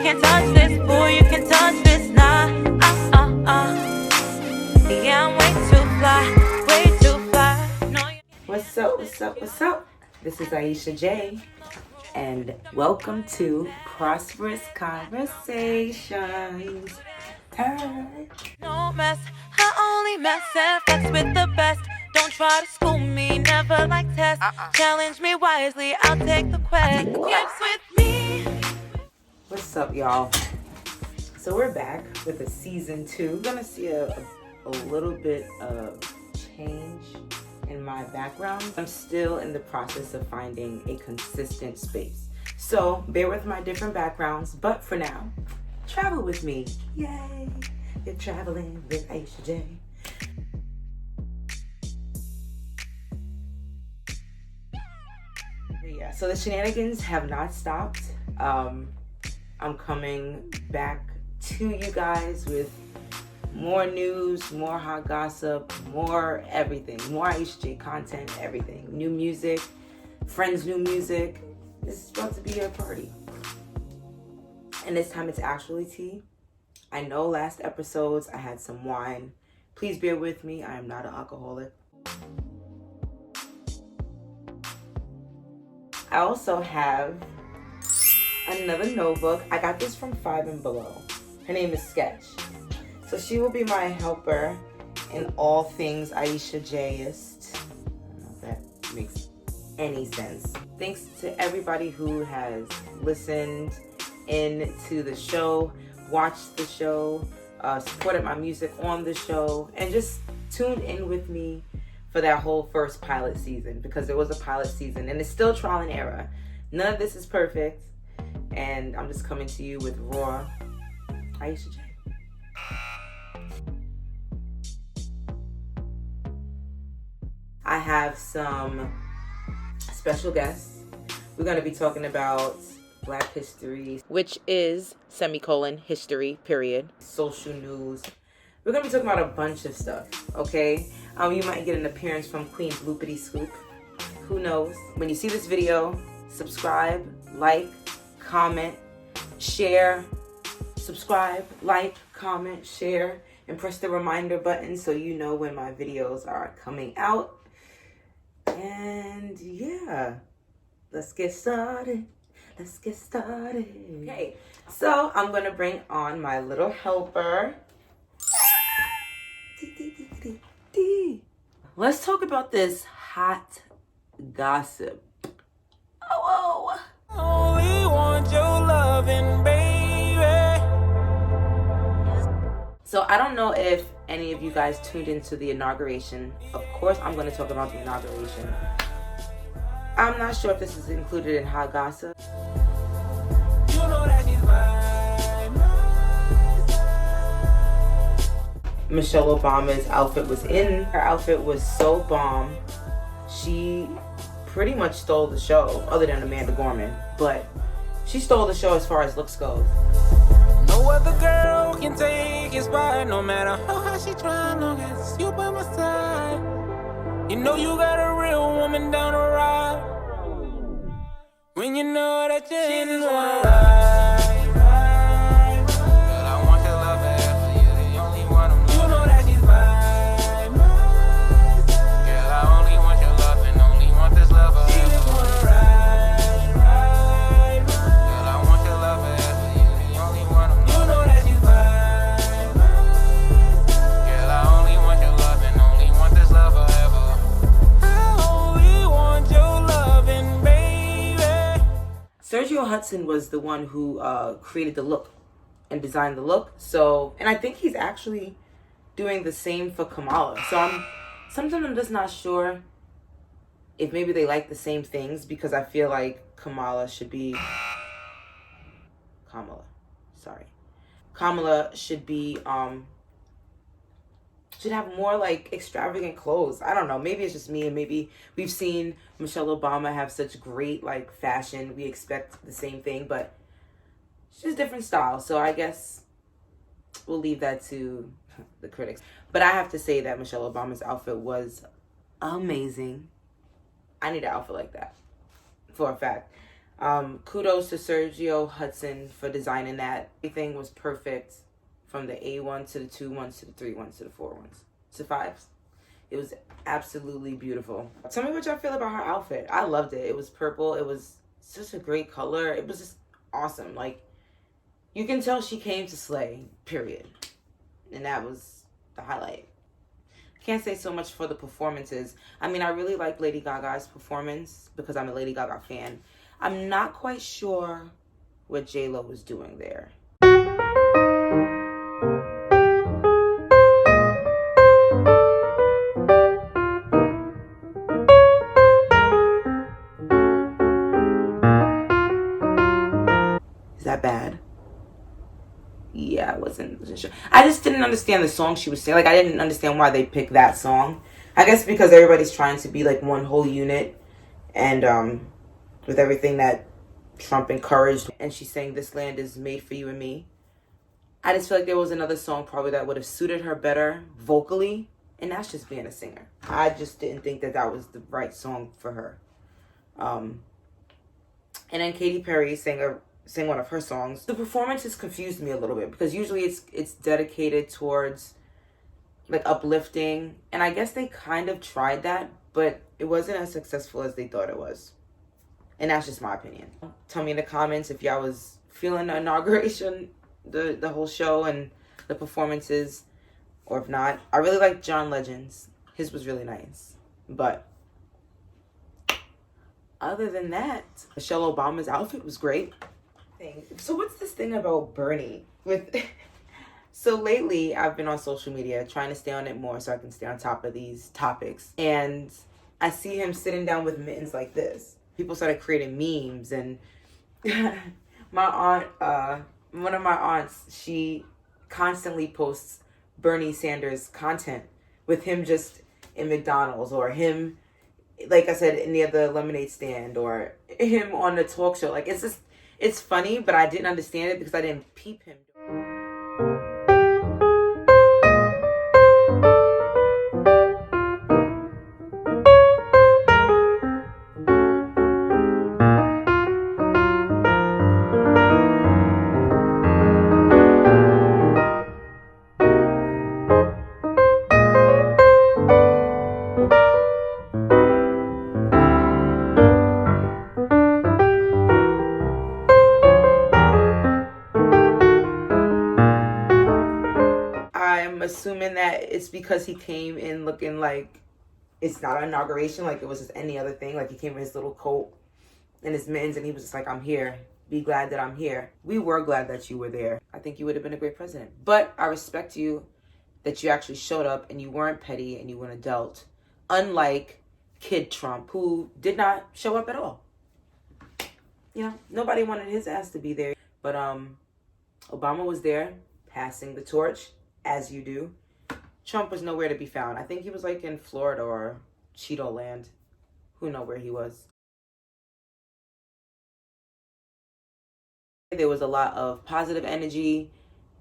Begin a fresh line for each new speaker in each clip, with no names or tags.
can't touch this, boy, you can touch this, nah. Yeah, I'm way too fly. No, you
What's up, what's up, what's up? This is THEAISHAJ, and welcome to Prosperous Conversations.
no mess. I only mess and flex with the best. Don't try to school me, never like test. Challenge me wisely, I'll take the quest. Yes, with me.
What's up, y'all? So we're back with a season 2. We're gonna see a little bit of change in my background. I'm still in the process of finding a consistent space. So bear with my different backgrounds, but for now, travel with me. Yay! You're traveling with THEAISHAJ. Yeah, so the shenanigans have not stopped. I'm coming back to you guys with more news, more hot gossip, more everything, more THEAISHAJ content, everything. New music, friends' new music. This is about to be a party. And this time it's actually tea. I know last episodes I had some wine. Please bear with me, I am not an alcoholic. I also have another notebook. I got this from 5 and Below. Her name is Sketch. So she will be my helper in all things THEAISHAJist. I don't know if that makes any sense. Thanks to everybody who has listened in to the show, watched the show, supported my music on the show, and just tuned in with me for that whole first pilot season, because there was a pilot season and it's still trial and error. None of this is perfect, and I'm just coming to you with raw THEAISHAJ. I have some special guests. We're going to be talking about Black history, which is history, period. Social news. We're going to be talking about a bunch of stuff, okay? You might get an appearance from Queen Bloopity Scoop. Who knows? When you see this video, subscribe, like, comment, share. Subscribe, like, comment, share, and press the reminder button so you know when my videos are coming out. And yeah, let's get started. Okay, so I'm gonna bring on my little helper. Let's talk about this hot gossip. Oh.
Only want your loving, baby.
So I don't know if any of you guys tuned into the inauguration. Of course, I'm going to talk about the inauguration. I'm not sure if this is included in hot gossip.
You know that she's
Michelle Obama's outfit was in. Her outfit was so bomb. She pretty much stole the show, other than Amanda Gorman. But she stole the show as far as looks goes.
No other girl can take his spot, no matter how hard she try, long as you by my side. You know you got a real woman down the ride. When you know that you're in the right. Girl, I want your love forever, you're the only one I'm loving. You know that she's mine. Girl, I only want your love and only want this love forever. She just wanna ride. Girl, I want your love forever, you're the only one I'm loving. You know that she's mine. Girl, I only want your love and only want this love forever. I only want your loving, baby.
Sergio Hudson was the one who created the look and designed the look. So, and I think he's actually doing the same for Kamala. So sometimes I'm just not sure if maybe they like the same things, because I feel like Kamala should be should have more like extravagant clothes. I don't know, maybe it's just me, and maybe we've seen Michelle Obama have such great like fashion, we expect the same thing, but it's just different style. So I guess we'll leave that to the critics. But I have to say that Michelle Obama's outfit was amazing. I need an outfit like that for a fact. Kudos to Sergio Hudson for designing that. Everything was perfect, from the A1 to the 2 1s to the 3 1s to the 4 1s to 5s. It was absolutely beautiful. Tell me what y'all feel about her outfit. I loved it. It was purple. It was such a great color. It was just awesome. Like, you can tell she came to slay, period. And that was the highlight. Can't say so much for the performances. I mean, I really like Lady Gaga's performance because I'm a Lady Gaga fan. I'm not quite sure what J-Lo was doing there. Is that bad? Yeah, I wasn't sure. I just didn't understand the song she was singing. Like, I didn't understand why they picked that song. I guess because everybody's trying to be like one whole unit, and with everything that Trump encouraged, and she's saying this land is made for you and me. I just feel like there was another song probably that would have suited her better vocally, and that's just being a singer. I just didn't think that that was the right song for her. And then Katy Perry sang one of her songs. The performance has confused me a little bit because usually it's dedicated towards like uplifting, and I guess they kind of tried that, but it wasn't as successful as they thought it was. And that's just my opinion. Tell me in the comments if y'all was feeling the inauguration, the whole show and the performances, or if not. I really liked John Legend's. His was really nice. But other than that, Michelle Obama's outfit was great. So what's this thing about Bernie? So lately, I've been on social media trying to stay on it more so I can stay on top of these topics. And I see him sitting down with mittens like this. People started creating memes, and my aunt, one of my aunts, she constantly posts Bernie Sanders content with him just in McDonald's, or him, like I said, near the lemonade stand, or him on the talk show. Like, it's funny, but I didn't understand it because I didn't peep him. I'm assuming that it's because he came in looking like it's not an inauguration, like it was just any other thing. Like, he came in his little coat and his mittens, and he was just like, I'm here. Be glad that I'm here. We were glad that you were there. I think you would have been a great president. But I respect you that you actually showed up and you weren't petty and you weren't adult. Unlike Kid Trump, who did not show up at all. You know, nobody wanted his ass to be there. But Obama was there, passing the torch, as you do. Trump was nowhere to be found. I think he was like in Florida or Cheeto Land. Who knows where he was. There was a lot of positive energy.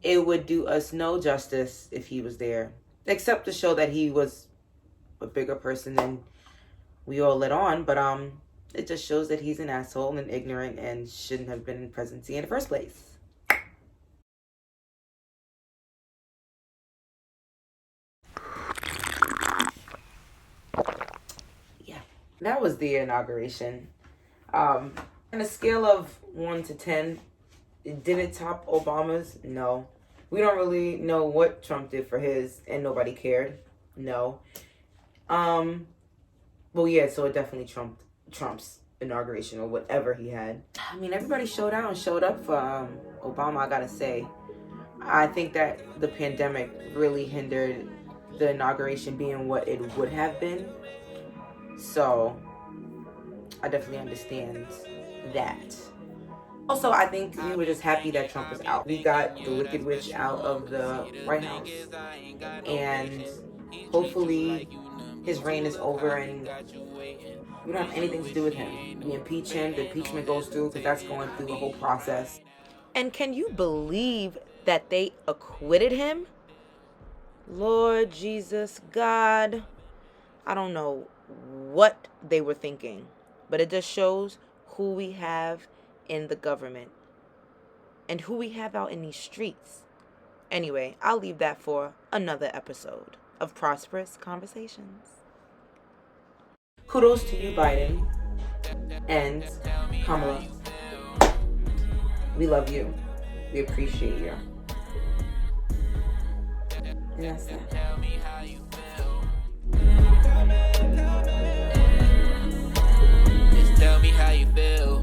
It would do us no justice if he was there, except to show that he was a bigger person than we all let on. But it just shows that he's an asshole and ignorant and shouldn't have been in presidency in the first place. Yeah, that was the inauguration. On a scale of 1 to 10, did it top Obama's? No. We don't really know what Trump did for his, and nobody cared. No. Well, yeah, so it definitely trumped Trump's inauguration or whatever he had. I mean, everybody showed up for Obama, I gotta say. I think that the pandemic really hindered the inauguration being what it would have been. So I definitely understand that. Also, I think we were just happy that Trump was out. We got the Wicked Witch out of the White House. And hopefully his reign is over and we don't have anything to do with him. We impeach him, the impeachment goes through because that's going through the whole process. And can you believe that they acquitted him? Lord Jesus God. I don't know what they were thinking, but it just shows who we have in the government and who we have out in these streets. Anyway, I'll leave that for another episode of Prosperous Conversations. Kudos to you, Biden and Kamala. We love you. We appreciate you. And that's that.
Just tell me how you feel.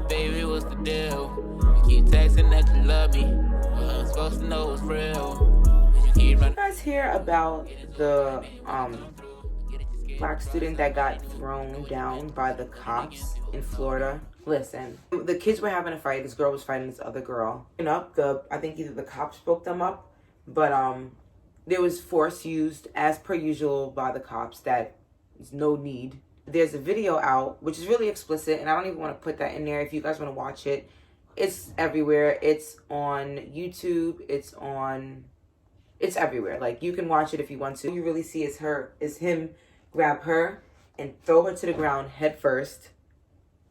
Baby, what's the deal? You keep texting that you love me. I'm supposed to know it's real. You keep running.
You guys hear about the black student that got thrown down by the cops in Florida? Listen, the kids were having a fight. This girl was fighting this other girl. I think either the cops broke them up, but there was force used as per usual by the cops. That is no need. There's a video out which is really explicit, and I don't even want to put that in there. If you guys want to watch it, it's everywhere. It's on YouTube. It's everywhere. Like, you can watch it if you want to. You really see is him grab her and throw her to the ground head first,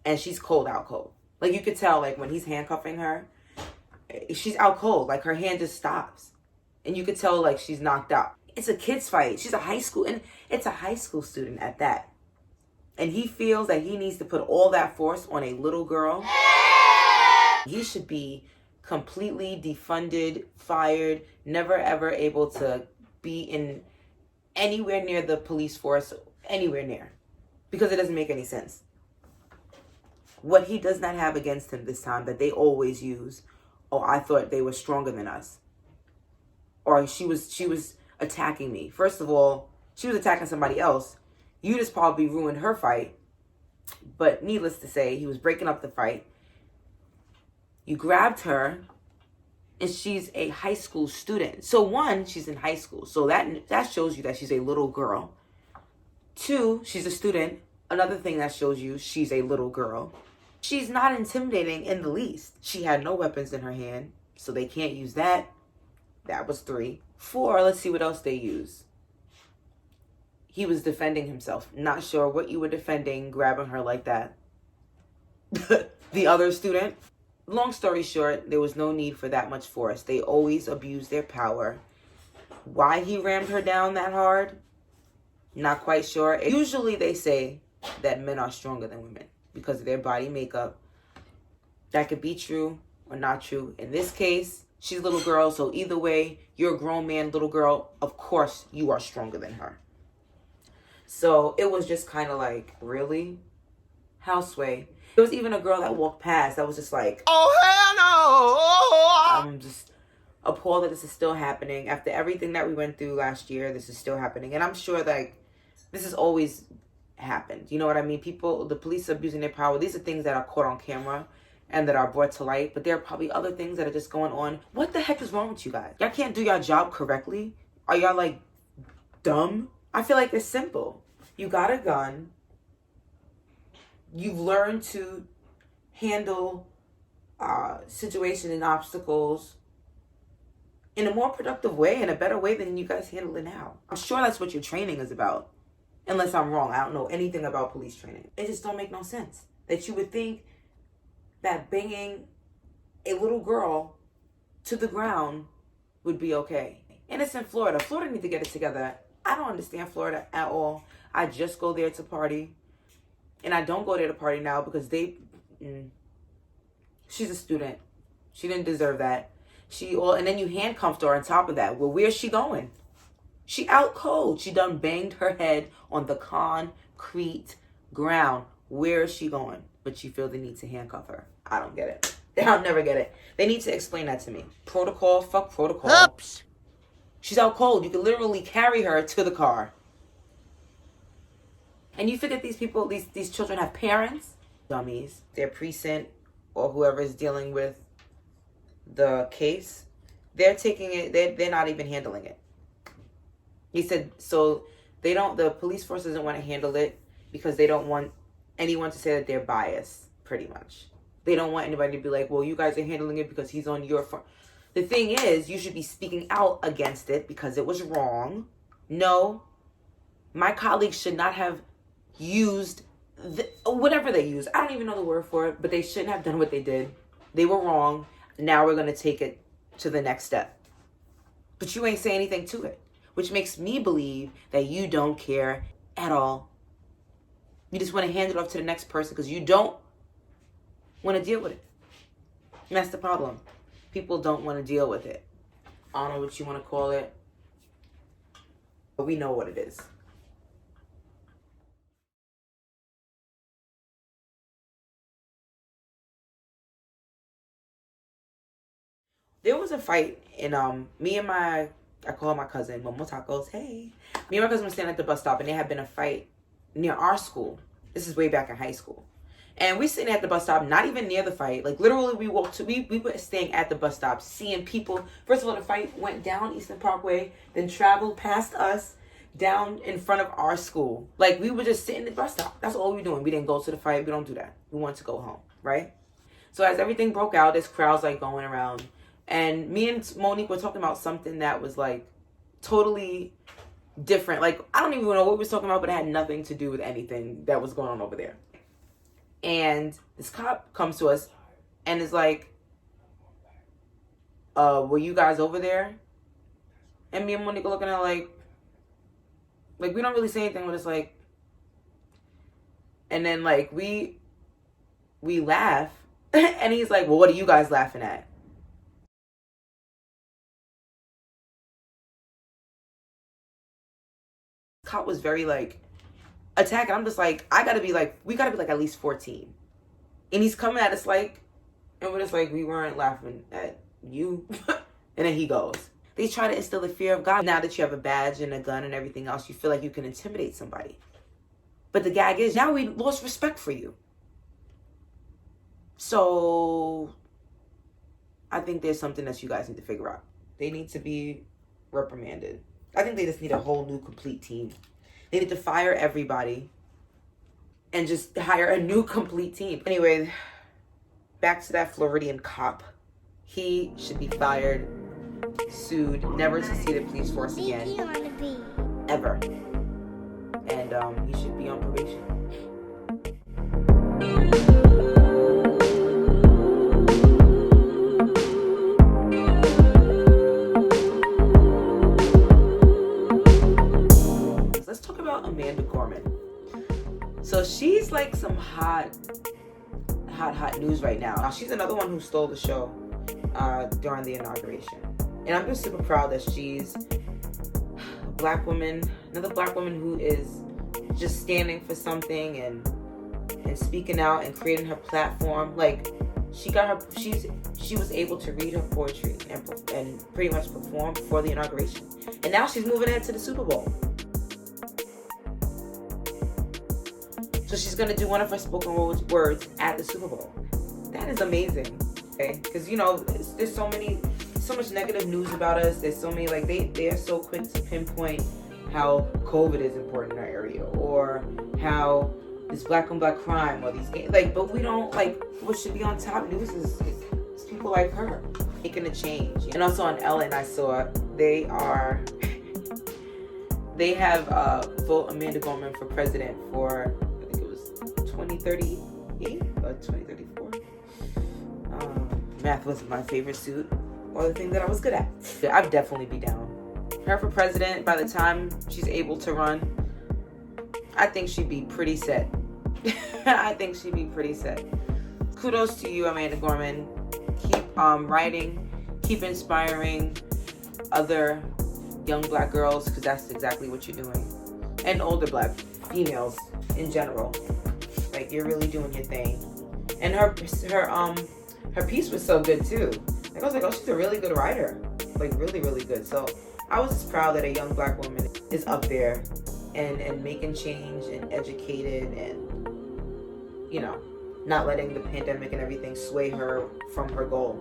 and she's out cold. Like, you could tell, like, when he's handcuffing her, she's out cold. Like, her hand just stops, and you could tell, like, she's knocked out. It's a kid's fight. She's a high school, and it's a high school student at that. And he feels that he needs to put all that force on a little girl. He should be completely defunded, fired, never ever able to be in anywhere near the police force, anywhere near, because it doesn't make any sense. What he does not have against him this time that they always use, oh, I thought they were stronger than us, or she was attacking me. First of all, she was attacking somebody else. You just probably ruined her fight. But needless to say, he was breaking up the fight. You grabbed her, and she's a high school student. So one, she's in high school. So that shows you that she's a little girl. Two, she's a student. Another thing that shows you she's a little girl. She's not intimidating in the least. She had no weapons in her hand, so they can't use that. That was 3. 4, let's see what else they use. He was defending himself. Not sure what you were defending, grabbing her like that. The other student. Long story short, there was no need for that much force. They always abuse their power. Why he rammed her down that hard? Not quite sure. Usually they say that men are stronger than women because of their body makeup. That could be true or not true. In this case, she's a little girl, so either way, you're a grown man, little girl, of course you are stronger than her. So it was just kind of like, really? Houseway. There was even a girl that walked past that was just like, oh, hell no! I'm just appalled that this is still happening. After everything that we went through last year, this is still happening. And I'm sure, like, this has always happened. You know what I mean? The police abusing their power. These are things that are caught on camera and that are brought to light. But there are probably other things that are just going on. What the heck is wrong with you guys? Y'all can't do your job correctly? Are y'all, like, dumb? I feel like it's simple. You got a gun. You've learned to handle situations and obstacles in a more productive way, in a better way than you guys handle it now. I'm sure that's what your training is about. Unless I'm wrong. I don't know anything about police training. It just don't make no sense. That you would think that banging a little girl to the ground would be okay. And it's in Florida. Florida needs to get it together. I don't understand Florida at all. I just go there to party. And I don't go there to party now because she's a student. She didn't deserve that. And then you handcuffed her on top of that. Well, where's she going? She out cold. She done banged her head on the concrete ground. Where is she going? But you feel the need to handcuff her. I don't get it. I'll never get it. They need to explain that to me. Protocol, fuck protocol.
Oops.
She's out cold. You can literally carry her to the car. And you forget these people, these children have parents. Dummies. Their precinct or whoever is dealing with the case, they're taking it, they're not even handling it. He said, so the police force doesn't want to handle it because they don't want anyone to say that they're biased, pretty much. They don't want anybody to be like, well, you guys are handling it because he's on your front. The thing is, you should be speaking out against it because it was wrong. No, my colleagues should not have used whatever they use. I don't even know the word for it, but they shouldn't have done what they did. They were wrong. Now we're going to take it to the next step. But you ain't say anything to it, which makes me believe that you don't care at all. You just want to hand it off to the next person because you don't want to deal with it. And that's the problem. People don't want to deal with it. I don't know what you want to call it, but we know what it is. There was a fight in me and I call her my cousin, Momo Tacos. Hey. Me and my cousin were standing at the bus stop and there had been a fight near our school. This is way back in high school. And we sitting at the bus stop, not even near the fight. Like literally we were staying at the bus stop, seeing people. First of all, the fight went down Eastern Parkway, then traveled past us down in front of our school. Like we were just sitting at the bus stop. That's all we were doing. We didn't go to the fight. We don't do that. We wanted to go home, right? So as everything broke out, this crowd's like going around. And me and Monique were talking about something that was like totally different. Like, I don't even know what we were talking about, but it had nothing to do with anything that was going on over there. And this cop comes to us and is like, were you guys over there? And me and Monique are looking at like we don't really say anything, but it's like, and then like we laugh and he's like, well, what are you guys laughing at? Cop was very like attacking. I'm just like, we gotta be like at least 14. And he's coming at us like, and we're just like, we weren't laughing at you. And then he goes. They try to instill the fear of God. Now that you have a badge and a gun and everything else, you feel like you can intimidate somebody. But the gag is, now we lost respect for you. So I think there's something that you guys need to figure out. They need to be reprimanded. I think they just need a whole new complete team. They need to fire everybody and just hire a new complete team. Anyway, back to that Floridian cop. He should be fired, sued, never to see the police force again. Ever. And he should be on probation. Amanda Gorman. So she's like some hot news right now. She's another one who stole the show during the inauguration. And I'm just super proud that she's a black woman, another black woman who is just standing for something and speaking out and creating her platform. Like she was able to read her poetry and pretty much perform before the inauguration. And now she's moving ahead to the Super Bowl. So she's going to do one of her spoken words at the Super Bowl. That is amazing. Okay? Because, you know, there's so much negative news about us. There's so many, like, they are so quick to pinpoint how COVID is important in our area. Or how this black on black crime or these games. Like, but we don't, like, what should be on top news is people like her making a change. And also on Ellen, I saw they have vote Amanda Gorman for president for 2038 or 2034. Math was my favorite suit or the thing that I was good at. I'd definitely be down. Her for president, by the time she's able to run, I think she'd be pretty set. I think she'd be pretty set. Kudos to you, Amanda Gorman. Keep writing, keep inspiring other young black girls, because that's exactly what you're doing. And older black females in general. Like, you're really doing your thing. And her piece was so good too. Like, I was like, oh, she's a really good writer. Like, really, really good. So I was just proud that a young black woman is up there and making change and educated and, you know, not letting the pandemic and everything sway her from her goal.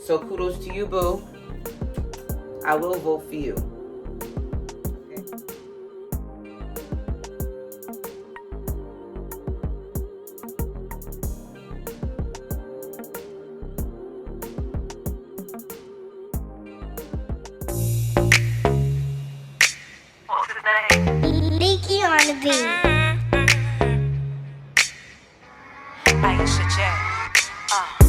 So kudos to you, boo. I will vote for you.
Leaky on the beat.
THEAISHAJ.